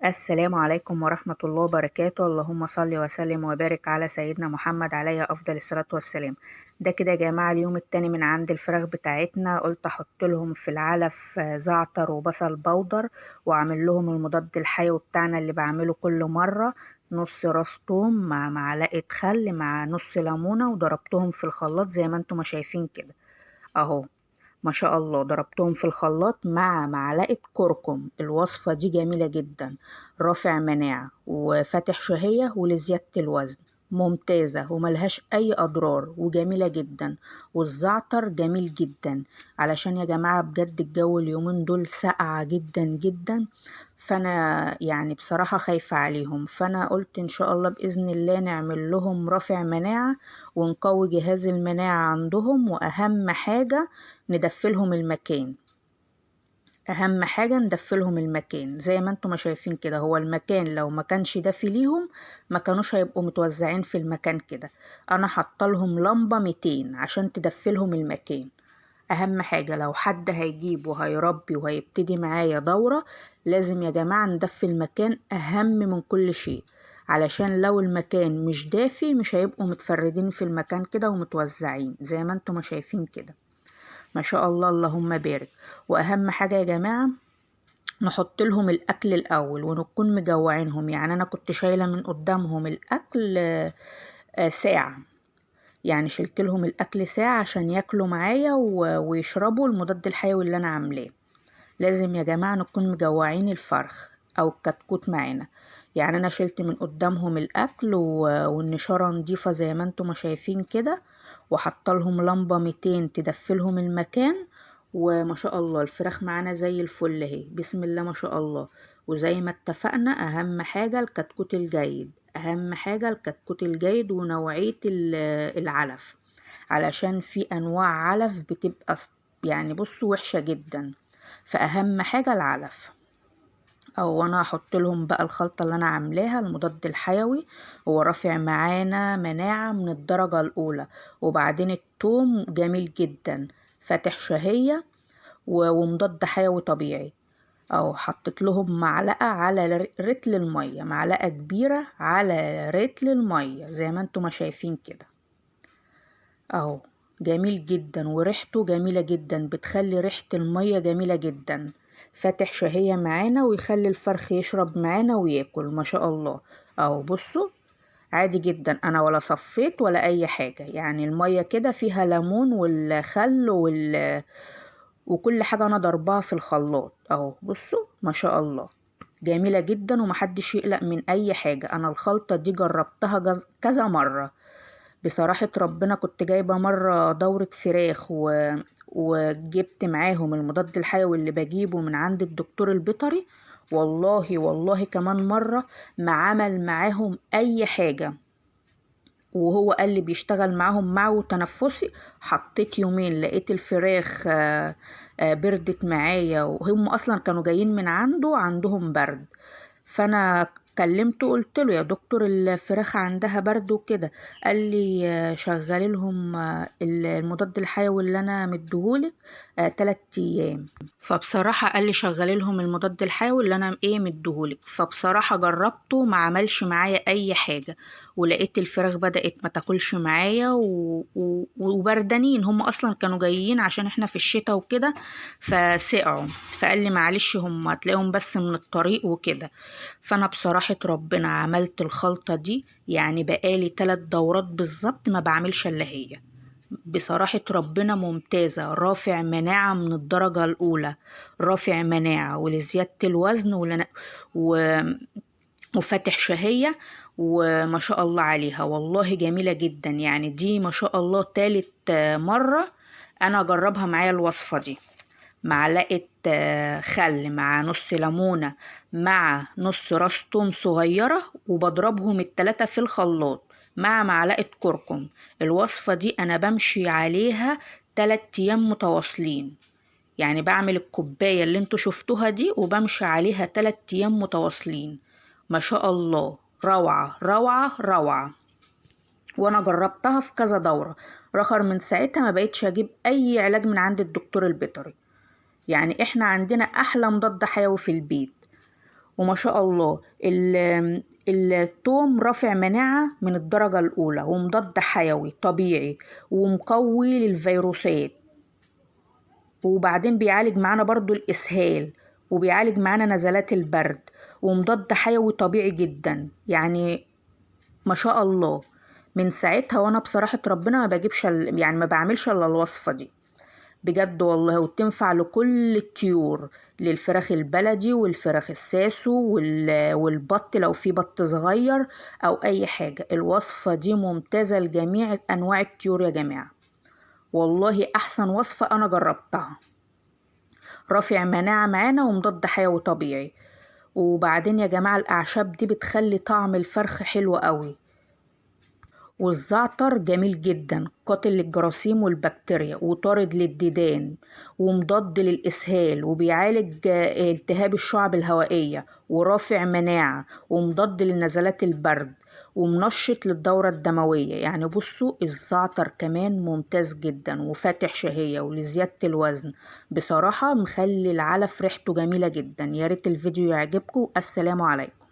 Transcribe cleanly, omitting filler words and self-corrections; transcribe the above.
السلام عليكم ورحمة الله وبركاته. اللهم صل وسلم وبارك على سيدنا محمد عليه أفضل الصلاة والسلام. ده كده يا جماعة اليوم التاني من عند الفراخ بتاعتنا. قلت أحط لهم في العلف زعتر وبصل بودر، وأعمل لهم المضاد الحيوي بتاعنا اللي بعمله كل مرة. نص راس توم مع معلقة خل مع نص ليمونة، وضربتهم في الخلاط زي ما انتم ما شايفين كده اهو. ما شاء الله ضربتهم في الخلاط مع معلقة كركم. الوصفة دي جميلة جدا، رافع مناعة وفاتح شهية ولزيادة الوزن، ممتازة وملهاش أي أضرار وجميلة جدا. والزعتر جميل جدا، علشان يا جماعة بجد الجو اليومين دول ساقعة جدا جدا. فأنا يعني بصراحة خايفة عليهم، فأنا قلت إن شاء الله بإذن الله نعمل لهم رافع مناعة ونقوي جهاز المناعة عندهم. وأهم حاجة ندفلهم المكان، اهم حاجة ندفلهم المكان زي ما انتم ما شايفين كده. هو المكان لو ما كانش دافي ليهم ما كانوش هيبقوا متوزعين في المكان كده. انا حطلهم لمبة 200 عشان تدفلهم المكان. اهم حاجة لو حد هيجيب وهيربي وهيبتدي معايا دورة، لازم يا جماعة ندفي المكان اهم من كل شيء، علشان لو المكان مش دافي مش هيبقوا متفردين في المكان كده ومتوزعين زي ما انتم ما شايفين كده. ما شاء الله اللهم بارك. واهم حاجة يا جماعة نحط لهم الاكل الاول ونكون مجوعينهم. يعني انا كنت شايلة من قدامهم الاكل ساعة، يعني شلت لهم الاكل ساعة عشان ياكلوا معايا ويشربوا المضاد الحيوي اللي انا عاملاه. لازم يا جماعة نكون مجوعين الفرخ او الكتكوت معانا. يعني انا شلت من قدامهم الاكل والنشارة نضيفة زي ما انتم ما شايفين كده، وحط لهم لمبة 200 تدفلهم المكان. وما شاء الله الفراخ معانا زي الفل اهي، بسم الله ما شاء الله. وزي ما اتفقنا اهم حاجة الكتكوت الجيد، اهم حاجة الكتكوت الجيد ونوعية العلف، علشان في انواع علف بتبقى يعني بصوا وحشة جدا. فاهم حاجة العلف. او انا هحط لهم بقى الخلطة اللي انا عاملاها المضاد الحيوي. هو رافع معانا مناعة من الدرجة الاولى. وبعدين التوم جميل جدا، فاتح شهية ومضاد حيوي طبيعي. او حطيت لهم معلقة على رتل المية، معلقة كبيرة على رتل المية زي ما انتم ما شايفين كده اهو. جميل جدا وريحته جميلة جدا، بتخلي ريحة المية جميلة جدا. فاتح شهية معانا ويخلي الفرخ يشرب معانا وياكل ما شاء الله. اهو بصوا، عادي جدا، انا ولا صفيت ولا اي حاجة. يعني المية كده فيها ليمون والخل وكل حاجة انا ضربها في الخلاط اهو. بصوا ما شاء الله جميلة جدا ومحدش يقلق من اي حاجة. انا الخلطة دي جربتها كذا مرة بصراحة ربنا. كنت جايبة مرة دورة فراخ وجبت معاهم المضاد الحيوي اللي بجيبه من عند الدكتور البيطري. والله والله كمان مرة ما عمل معاهم أي حاجة، وهو قال لي بيشتغل معاهم معه تنفسي. حطيت يومين لقيت الفراخ بردت معايا، وهم اصلا كانوا جايين من عنده عندهم برد. فانا كلمته قلت له يا دكتور الفراخ عندها برد وكده. قال لي شغلي لهم المضاد الحيوي اللي انا مديهولك 3 ايام. فبصراحة قال لي شغلي لهم المضاد الحيوي اللي انا مديهولك. فبصراحة جربته ما عملش معايا اي حاجة، ولقيت الفراخ بدأت ما تاكلش معايا وبردانين. هم اصلا كانوا جايين عشان احنا في الشتاء وكده فسقعوا. فقال لي معلش هم هتلاقيهم بس من الطريق وكده. فانا بصراحة ربنا عملت الخلطة دي، يعني بقالي 3 دورات بالظبط ما بعملش الا هي. بصراحة ربنا ممتازة، رافع مناعة من الدرجة الأولى، رافع مناعة ولزيادة الوزن و... وفاتح شهية. وما شاء الله عليها والله جميلة جدا. يعني دي ما شاء الله تالت مرة أنا أجربها معايا الوصفة دي. معلقة خل مع نص ليمونة مع نص راس توم صغيرة، وبضربهم التلاتة في الخلاط مع معلقة كركم. الوصفة دي أنا بمشي عليها 3 أيام متواصلين. يعني بعمل الكوباية اللي انتوا شفتوها دي وبمشي عليها 3 أيام متواصلين. ما شاء الله روعة روعة روعة. وانا جربتها في كذا دورة، رخر من ساعتها ما بقيتش اجيب اي علاج من عند الدكتور البيطري. يعني احنا عندنا احلى مضاد حيوي في البيت. وما شاء الله التوم رافع مناعة من الدرجة الأولى، ومضاد حيوي طبيعي، ومقوي للفيروسات، وبعدين بيعالج معانا برضو الإسهال، وبيعالج معانا نزلات البرد، ومضاد حيوي طبيعي جدا يعني. ما شاء الله. من ساعتها وانا بصراحة ربنا ما بجيبش يعني ما بعملش الا الوصفة دي بجد والله. وتنفع لكل الطيور، للفراخ البلدي والفراخ الساسو والبط لو في بط صغير او اي حاجة. الوصفة دي ممتازة لجميع انواع الطيور يا جماعة، والله احسن وصفة انا جربتها. رافع مناعة معانا ومضاد حيوي طبيعي. وبعدين يا جماعة الأعشاب دي بتخلي طعم الفرخ حلو قوي. والزعتر جميل جدا، قاتل للجراثيم والبكتيريا، وطارد للديدان، ومضاد للإسهال، وبيعالج التهاب الشعب الهوائية، ورافع مناعة، ومضاد لنزلات البرد، ومنشط للدورة الدموية. يعني بصوا الزعتر كمان ممتاز جدا وفاتح شهية ولزيادة الوزن. بصراحة مخلي العلف ريحته جميلة جدا. ياريت الفيديو يعجبكم. السلام عليكم.